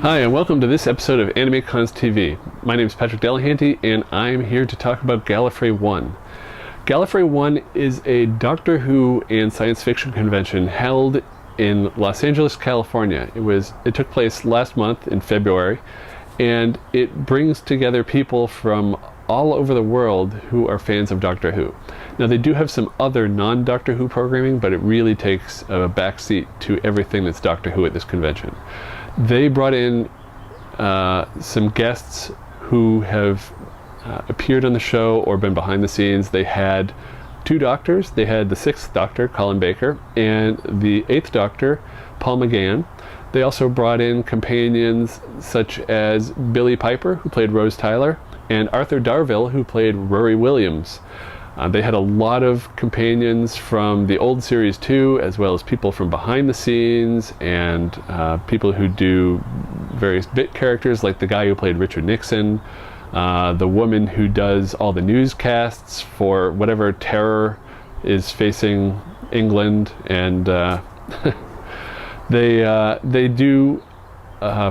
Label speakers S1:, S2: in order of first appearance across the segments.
S1: Hi, and welcome to this episode of AnimeCons TV. My name is Patrick Delahanty, and I'm here to talk about Gallifrey One. Gallifrey One is a Doctor Who and science fiction convention held in Los Angeles, California. It took place last month in February, and it brings together people from all over the world who are fans of Doctor Who. Now, they do have some other non-Doctor Who programming, but it really takes a backseat to everything that's Doctor Who at this convention. They brought in some guests who have appeared on the show or been behind the scenes. They had two doctors. They had the 6th Doctor, Colin Baker, and the 8th Doctor, Paul McGann. They also brought in companions such as Billie Piper, who played Rose Tyler, and Arthur Darvill, who played Rory Williams. They had a lot of companions from the old series too, as well as people from behind the scenes and people who do various bit characters, like the guy who played Richard Nixon, the woman who does all the newscasts for whatever terror is facing England, and they do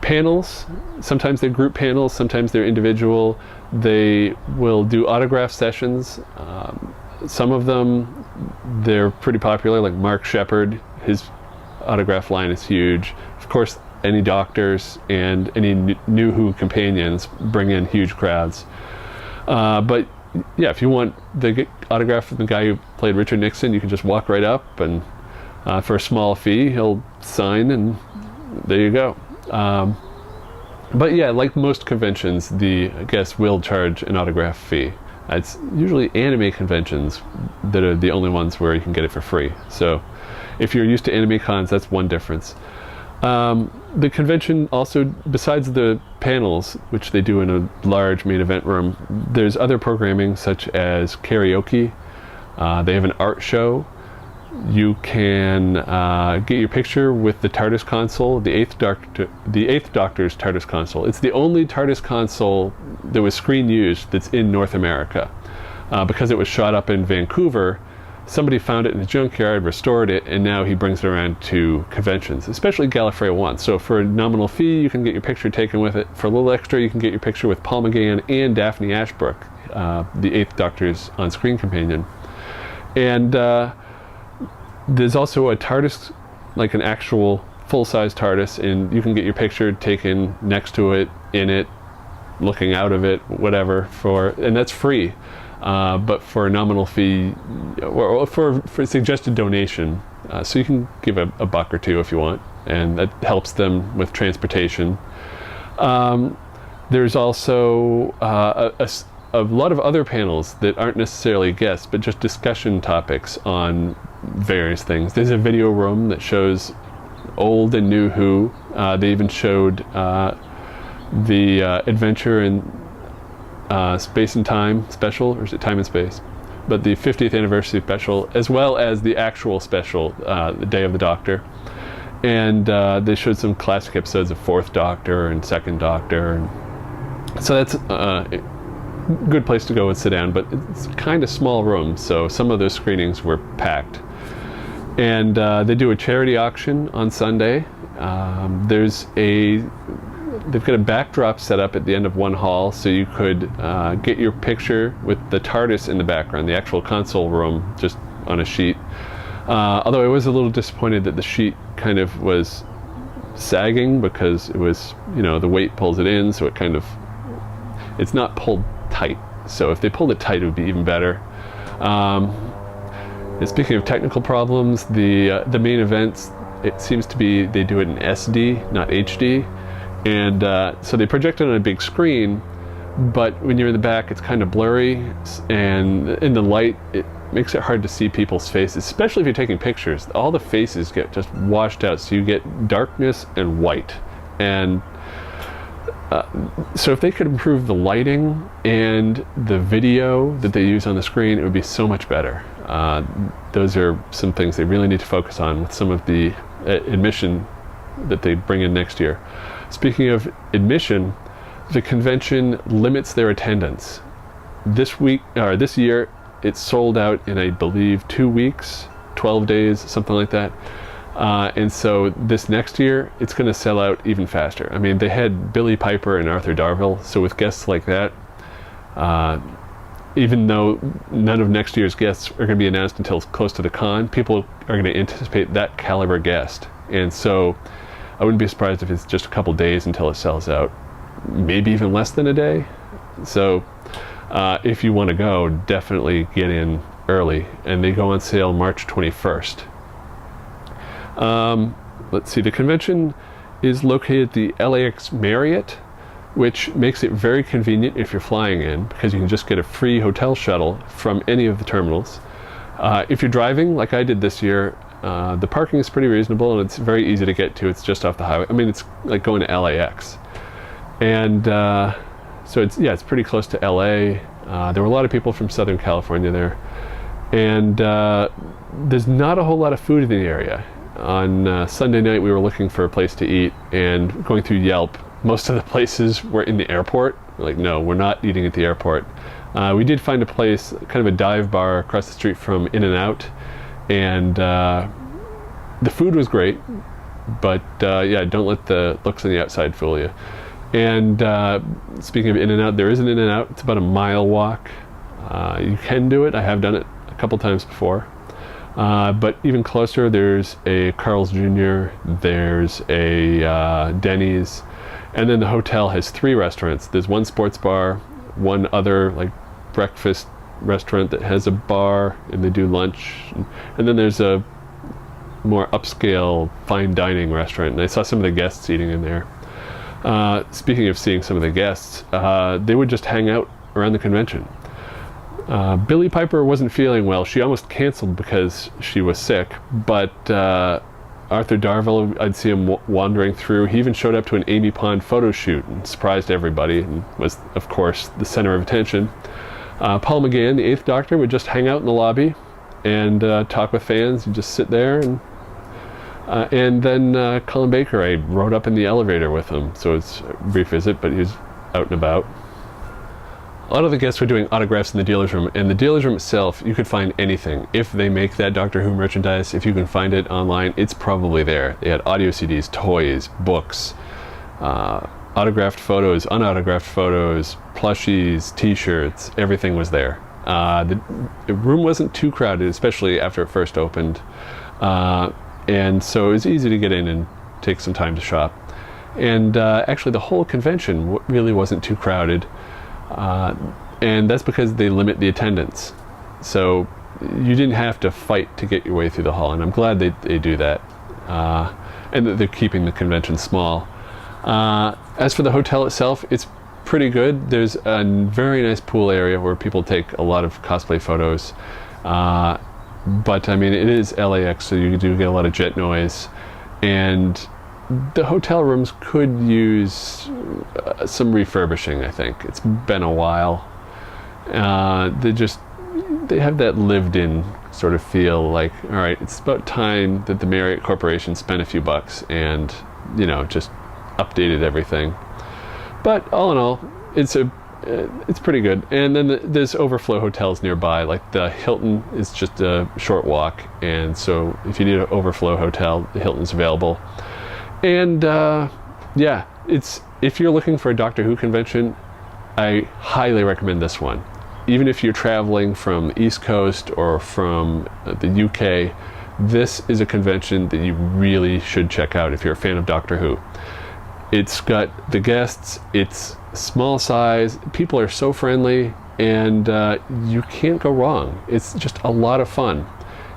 S1: panels. Sometimes they're group panels, sometimes they're individual. They will do autograph sessions. Some of them, they're pretty popular, like Mark Shepard. His autograph line is huge. Of course, any doctors and any new Who companions bring in huge crowds. But yeah, if you want the autograph from the guy who played Richard Nixon, you can just walk right up, and for a small fee, he'll sign, and there you go. But yeah, like most conventions, the guests will charge an autograph fee. It's usually anime conventions that are the only ones where you can get it for free. So if you're used to AnimeCons, that's one difference. The convention also, besides the panels, which they do in a large main event room, there's other programming such as karaoke. They have an art show. You can get your picture with the TARDIS console, the 8th Doctor's TARDIS console. It's the only TARDIS console that was screen used that's in North America. Because it was shot up in Vancouver, somebody found it in the junkyard, restored it, and now he brings it around to conventions, especially Gallifrey One. So for a nominal fee, you can get your picture taken with it. For a little extra, you can get your picture with Paul McGann and Daphne Ashbrook, the 8th Doctor's on-screen companion. And there's also a TARDIS, like an actual full-size TARDIS, and you can get your picture taken next to it, in it, looking out of it, whatever, and that's free. But for a nominal fee, or for a suggested donation, so you can give a buck or two if you want, and that helps them with transportation. There's also a lot of other panels that aren't necessarily guests, but just discussion topics on various things. There's a video room that shows old and new Who. They even showed the Adventure in Space and Time special, or is it Time and Space? But the 50th anniversary special, as well as the actual special, the Day of the Doctor. And they showed some classic episodes of 4th Doctor and 2nd Doctor. And so that's a good place to go and sit down, but it's kind of small room, so some of those screenings were packed. And they do a charity auction on Sunday. They've got a backdrop set up at the end of one hall, so you could get your picture with the TARDIS in the background, the actual console room, just on a sheet. Although I was a little disappointed that the sheet kind of was sagging, because it was, the weight pulls it in, so it's not pulled tight. So if they pulled it tight, it would be even better. And speaking of technical problems, the main events, it seems to be they do it in SD, not HD, and so they project it on a big screen, but when you're in the back, it's kind of blurry, and in the light, it makes it hard to see people's faces, especially if you're taking pictures. All the faces get just washed out, so you get darkness and white. And so if they could improve the lighting and the video that they use on the screen, it would be so much better. Those are some things they really need to focus on with some of the admission that they bring in next year. Speaking of admission, the convention limits their attendance. This year, it's sold out in, I believe, 2 weeks, 12 days, something like that. And so this next year, it's going to sell out even faster. I mean, they had Billy Piper and Arthur Darvill, so with guests like that, even though none of next year's guests are going to be announced until close to the con, people are going to anticipate that caliber guest. And so I wouldn't be surprised if it's just a couple days until it sells out, maybe even less than a day. So if you want to go, definitely get in early, and they go on sale March 21st. Let's see, the convention is located at the LAX Marriott, which makes it very convenient if you're flying in, because you can just get a free hotel shuttle from any of the terminals. If you're driving, like I did this year, the parking is pretty reasonable and it's very easy to get to. It's just off the highway. I mean, it's like going to LAX. And so it's pretty close to LA. There were a lot of people from Southern California there. And there's not a whole lot of food in the area. On Sunday night, we were looking for a place to eat, and going through Yelp, most of the places were in the airport. We're like, no, we're not eating at the airport. We did find a place, kind of a dive bar across the street from In-N-Out, and the food was great, but don't let the looks on the outside fool you. And speaking of In-N-Out, there is an In-N-Out. It's about a mile walk. You can do it. I have done it a couple times before. But even closer, there's a Carl's Jr., there's a Denny's, and then the hotel has 3 restaurants. There's one sports bar, one other like breakfast restaurant that has a bar, and they do lunch, and then there's a more upscale fine dining restaurant, and I saw some of the guests eating in there. Speaking of seeing some of the guests, they would just hang out around the convention. Billy Piper wasn't feeling well. She almost canceled because she was sick, but Arthur Darvill, I'd see him wandering through. He even showed up to an Amy Pond photo shoot and surprised everybody and was, of course, the center of attention. Paul McGann, the 8th Doctor, would just hang out in the lobby and talk with fans. He'd just sit there. And then Colin Baker, I rode up in the elevator with him, so it's a brief visit, but he was out and about. A lot of the guests were doing autographs in the dealer's room, and the dealer's room itself, you could find anything. If they make that Doctor Who merchandise, if you can find it online, it's probably there. They had audio CDs, toys, books, autographed photos, unautographed photos, plushies, t-shirts, everything was there. The room wasn't too crowded, especially after it first opened, and so it was easy to get in and take some time to shop. And actually the whole convention really wasn't too crowded. And that's because they limit the attendance. So you didn't have to fight to get your way through the hall, and I'm glad they do that. And that they're keeping the convention small. As for the hotel itself, it's pretty good. There's a very nice pool area where people take a lot of cosplay photos. But I mean, it is LAX, so you do get a lot of jet noise. And the hotel rooms could use some refurbishing, I think. It's been a while. They have that lived-in sort of feel, like, all right, it's about time that the Marriott Corporation spent a few bucks and, just updated everything. But all in all, it's pretty good. And then there's overflow hotels nearby, like the Hilton is just a short walk, and so if you need an overflow hotel, the Hilton's available. And if you're looking for a Doctor Who convention, I highly recommend this one. Even if you're traveling from the East Coast or from the UK, this is a convention that you really should check out if you're a fan of Doctor Who. It's got the guests, it's small size, people are so friendly, and you can't go wrong. It's just a lot of fun.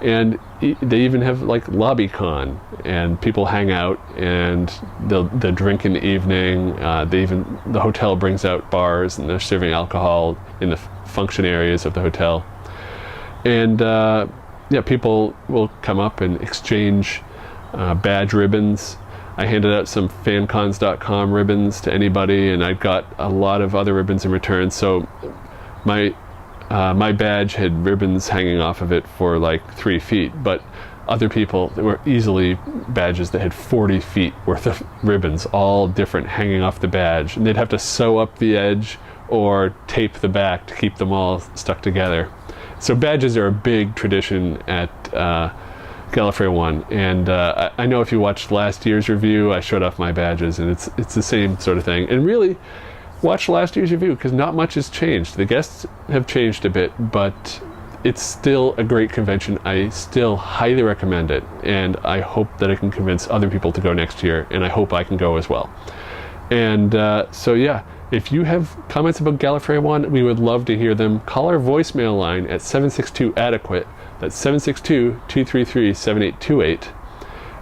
S1: And they even have like LobbyCon, and people hang out and they'll drink in the evening. The hotel brings out bars and they're serving alcohol in the function areas of the hotel. And people will come up and exchange badge ribbons. I handed out some fancons.com ribbons to anybody, and I got a lot of other ribbons in return. So my badge had ribbons hanging off of it for like 3 feet, but other people, there were easily badges that had 40 feet worth of ribbons, all different, hanging off the badge, and they'd have to sew up the edge or tape the back to keep them all stuck together. So badges are a big tradition at Gallifrey One. And I know if you watched last year's review, I showed off my badges, and it's the same sort of thing. And really, watch last year's review, because not much has changed. The guests have changed a bit, but it's still a great convention. I still highly recommend it, and I hope that I can convince other people to go next year, and I hope I can go as well. And so yeah, if you have comments about Gallifrey One, we would love to hear them. Call our voicemail line at 762-ADEQUATE. That's 762-233-7828.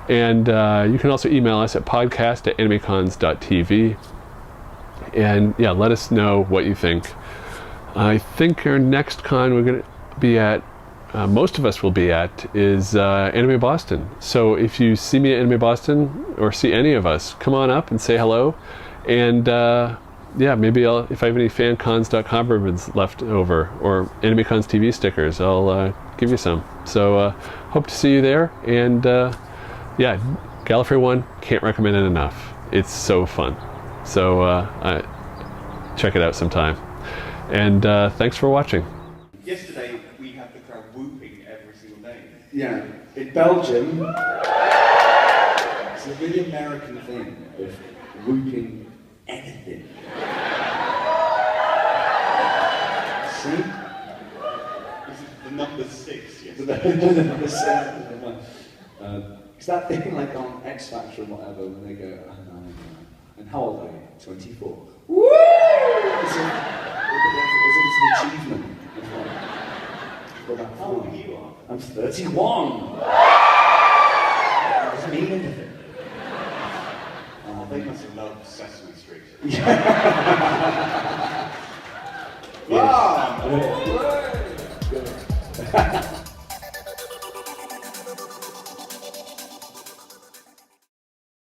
S1: And you can also email us at podcast@animecons.tv. And yeah, let us know what you think. I think our next con we're going to be at, most of us will be at, is Anime Boston. So if you see me at Anime Boston, or see any of us, come on up and say hello. And yeah, maybe if I have any fancons.com ribbons left over, or AnimeCons TV stickers, I'll give you some. So hope to see you there. And yeah, Gallifrey One, can't recommend it enough. It's so fun. So check it out sometime. And thanks for watching.
S2: Yesterday we had the crowd whooping every single day.
S3: Yeah, in Belgium, it's a really American thing of whooping anything. See?
S2: This is the number 6 yesterday.
S3: It's that thing like on X Factor and whatever, when they go, oh, no. And how old are you? 24. Woo! It's an achievement.
S2: How old are you?
S3: I'm 31. Doesn't mean anything.
S2: Oh, they must have loved Sesame Street.
S3: Yeah.
S2: Wow!